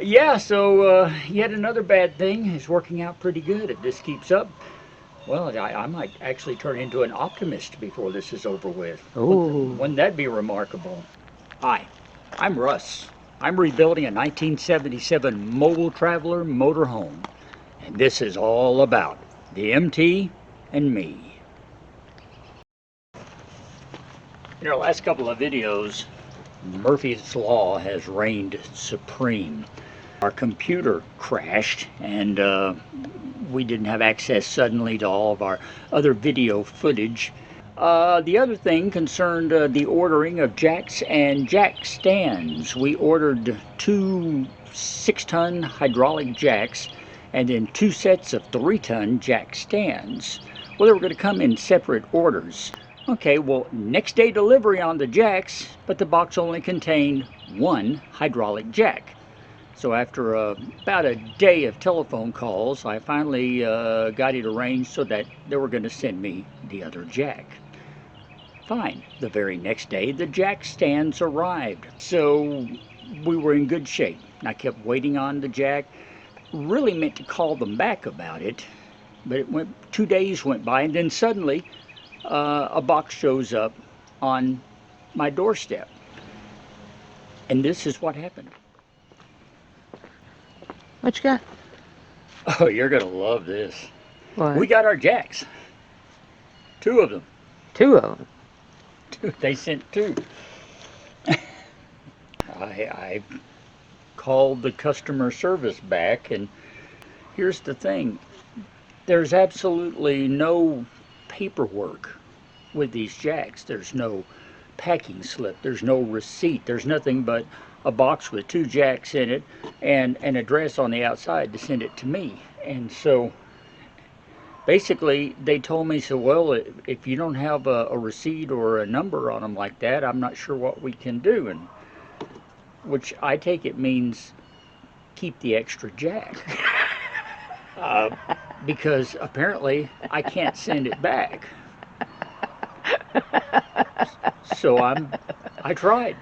Yeah, so yet another bad thing is working out pretty good. If this keeps up, well, I might actually turn into an optimist before this is over with. Ooh. Wouldn't that be remarkable? Hi, I'm Russ. I'm rebuilding a 1977 Mobile Traveler motorhome. And this is all about the MT and me. In our last couple of videos, Murphy's Law has reigned supreme. Our computer crashed and we didn't have access suddenly to all of our other video footage. The other thing concerned the ordering of jacks and jack stands. We ordered two 6-ton hydraulic jacks and then 2 sets of 3-ton jack stands. Well, they were going to come in separate orders. Okay, well, next day delivery on the jacks, but the box only contained 1 hydraulic jack. So after about a day of telephone calls, I finally got it arranged so that they were going to send me the other jack. Fine. The very next day, the jack stands arrived. So we were in good shape. I kept waiting on the jack. Really meant to call them back about it, but 2 days went by, and then suddenly a box shows up on my doorstep. And this is what happened. What you got? Oh, you're going to love this. What? We got our jacks. 2 of them. 2 of them. 2. They sent 2. I called the customer service back, and here's the thing. There's absolutely no paperwork with these jacks. There's no packing slip. There's no receipt. There's nothing but a box with 2 jacks in it and an address on the outside to send it to me. And so basically they told me, so well, if you don't have a receipt or a number on them like that, I'm not sure what we can do. And which I take it means keep the extra jack. Because apparently I can't send it back. So I tried.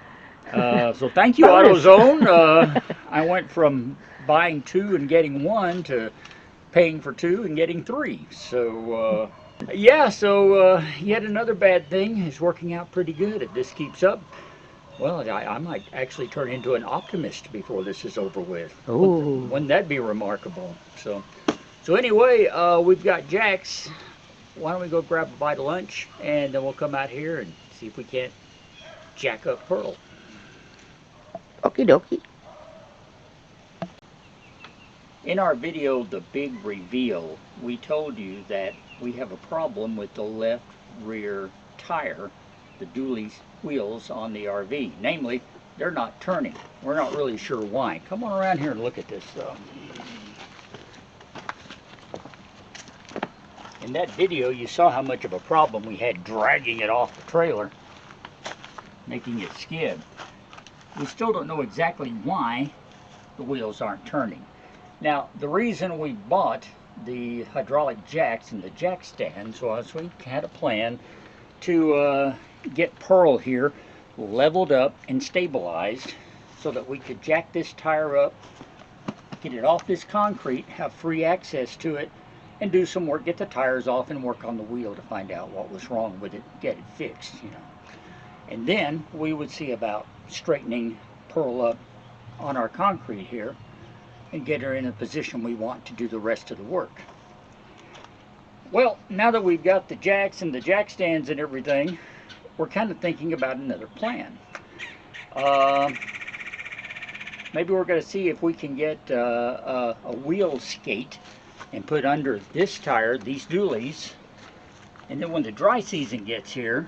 So thank you, AutoZone. I went from buying 2 and getting 1 to paying for 2 and getting 3. So yeah, so yet another bad thing is working out pretty good. If this keeps up, well, I might actually turn into an optimist before this is over with. Ooh. Wouldn't that be remarkable? So anyway, we've got jacks. Why don't we go grab a bite of lunch, and then we'll come out here and see if we can't jack up Pearl. Okie dokie. In our video, The Big Reveal, we told you that we have a problem with the left rear tire, the dually wheels on the RV. Namely, they're not turning. We're not really sure why. Come on around here and look at this though. In that video, you saw how much of a problem we had dragging it off the trailer, making it skid. We still don't know exactly why the wheels aren't turning. Now, the reason we bought the hydraulic jacks and the jack stands was we had a plan to get Pearl here leveled up and stabilized so that we could jack this tire up, get it off this concrete, have free access to it, and do some work, get the tires off and work on the wheel to find out what was wrong with it, get it fixed, you know. And then we would see about straightening Pearl up on our concrete here and get her in a position we want to do the rest of the work. Well, now that we've got the jacks and the jack stands and everything, we're kind of thinking about another plan. Maybe we're going to see if we can get a wheel skate and put under this tire, these dualies, and then when the dry season gets here,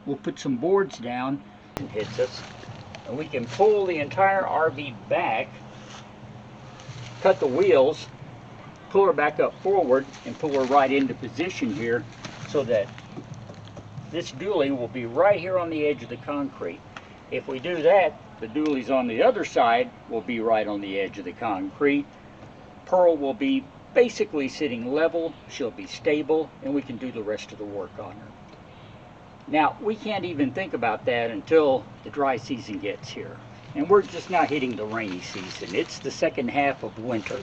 we'll put some boards down and hits us, and we can pull the entire RV back, cut the wheels, pull her back up forward, and pull her right into position here so that this dually will be right here on the edge of the concrete. If we do that, the dualies on the other side will be right on the edge of the concrete. Pearl will be basically sitting level, she'll be stable, and we can do the rest of the work on her. Now, we can't even think about that until the dry season gets here. And we're just now hitting the rainy season. It's the second half of winter.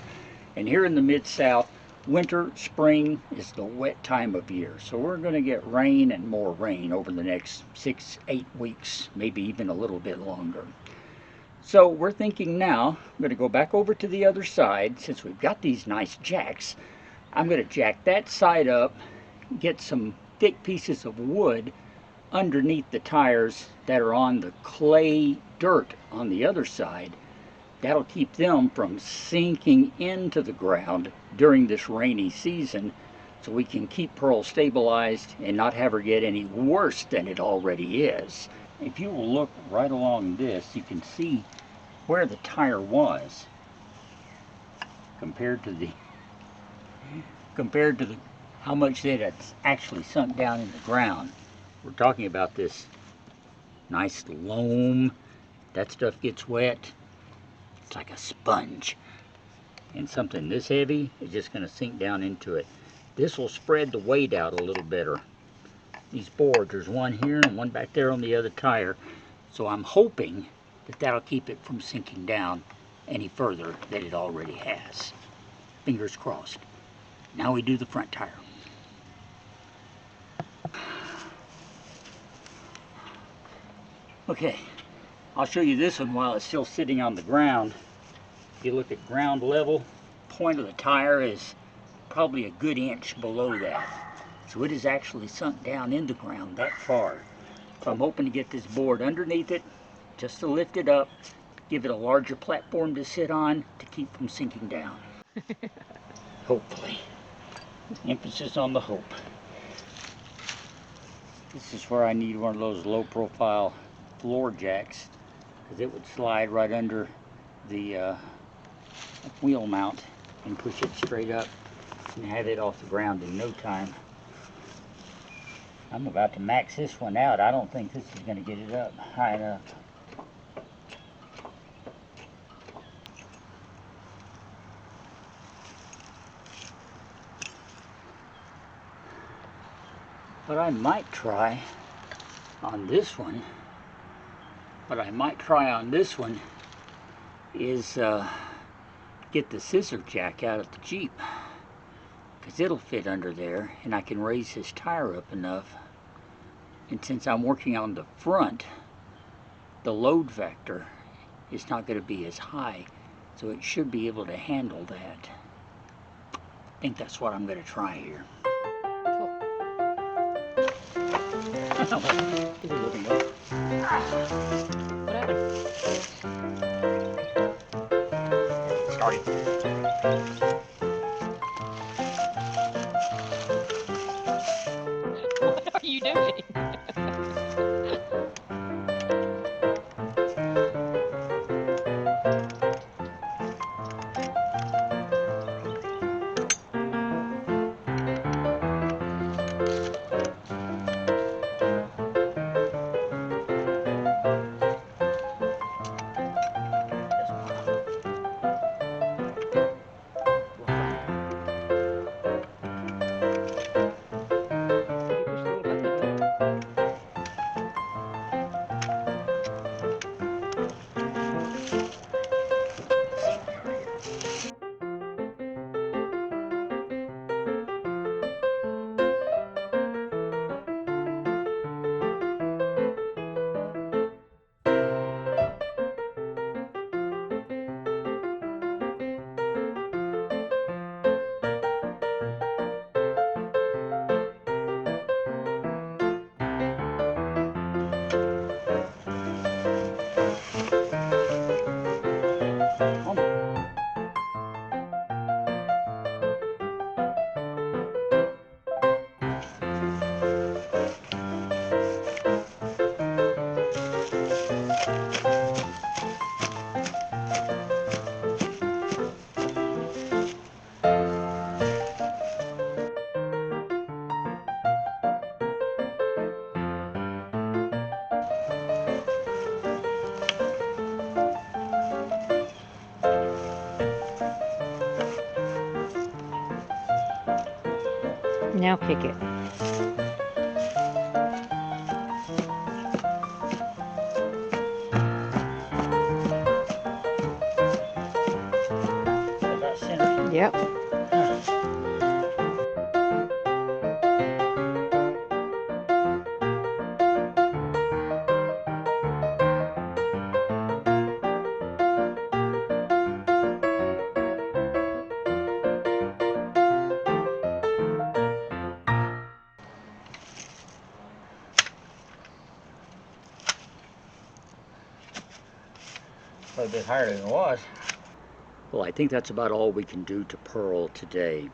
And here in the Mid-South, winter, spring is the wet time of year. So we're going to get rain and more rain over the next 6-8 weeks, maybe even a little bit longer. So we're thinking now, I'm going to go back over to the other side. Since we've got these nice jacks, I'm going to jack that side up, get some thick pieces of wood underneath the tires that are on the clay dirt on the other side. That'll keep them from sinking into the ground during this rainy season, so we can keep Pearl stabilized and not have her get any worse than it already is. If you will look right along this, you can see where the tire was compared to the how much that had actually sunk down in the ground. We're talking about this nice loam. That stuff gets wet. It's like a sponge. And something this heavy is just going to sink down into it. This will spread the weight out a little better. These boards, there's one here and one back there on the other tire. So I'm hoping that that'll keep it from sinking down any further than it already has. Fingers crossed. Now we do the front tire. Okay, I'll show you this one while it's still sitting on the ground. If you look at ground level, point of the tire is probably a good inch below that. So it has actually sunk down in the ground that far. So I'm hoping to get this board underneath it, just to lift it up, give it a larger platform to sit on to keep from sinking down. Hopefully. Emphasis on the hope. This is where I need one of those low profile floor jacks, because it would slide right under the wheel mount and push it straight up and have it off the ground in no time. I'm about to max this one out. I don't think this is going to get it up high enough. What I might try on this one, is get the scissor jack out of the Jeep, because it'll fit under there and I can raise his tire up enough. And since I'm working on the front, the load factor is not going to be as high, so it should be able to handle that. I think that's what I'm going to try here. What happened? Started. What are you doing? Now kick it. Yep. Quite a bit higher than it was. Well, I think that's about all we can do to Pearl today.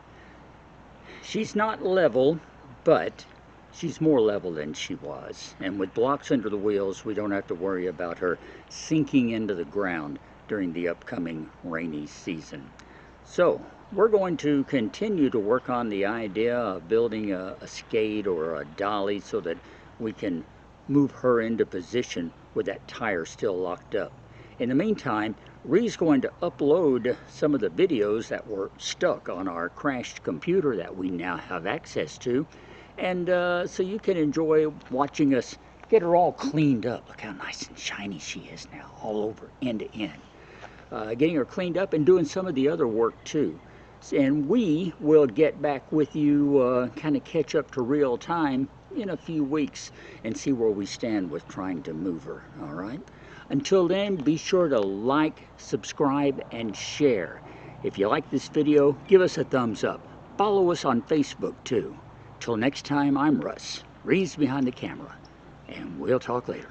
She's not level, but she's more level than she was. And with blocks under the wheels, we don't have to worry about her sinking into the ground during the upcoming rainy season. So, we're going to continue to work on the idea of building a skate or a dolly so that we can move her into position with that tire still locked up. In the meantime, Ree's going to upload some of the videos that were stuck on our crashed computer that we now have access to, and so you can enjoy watching us get her all cleaned up. Look how nice and shiny she is now, all over, end to end. Getting her cleaned up and doing some of the other work too. And we will get back with you, kind of catch up to real time in a few weeks and see where we stand with trying to move her, all right? Until then, be sure to like, subscribe, and share. If you like this video, give us a thumbs up. Follow us on Facebook too. Till next time, I'm Russ, Ree's behind the camera, and we'll talk later.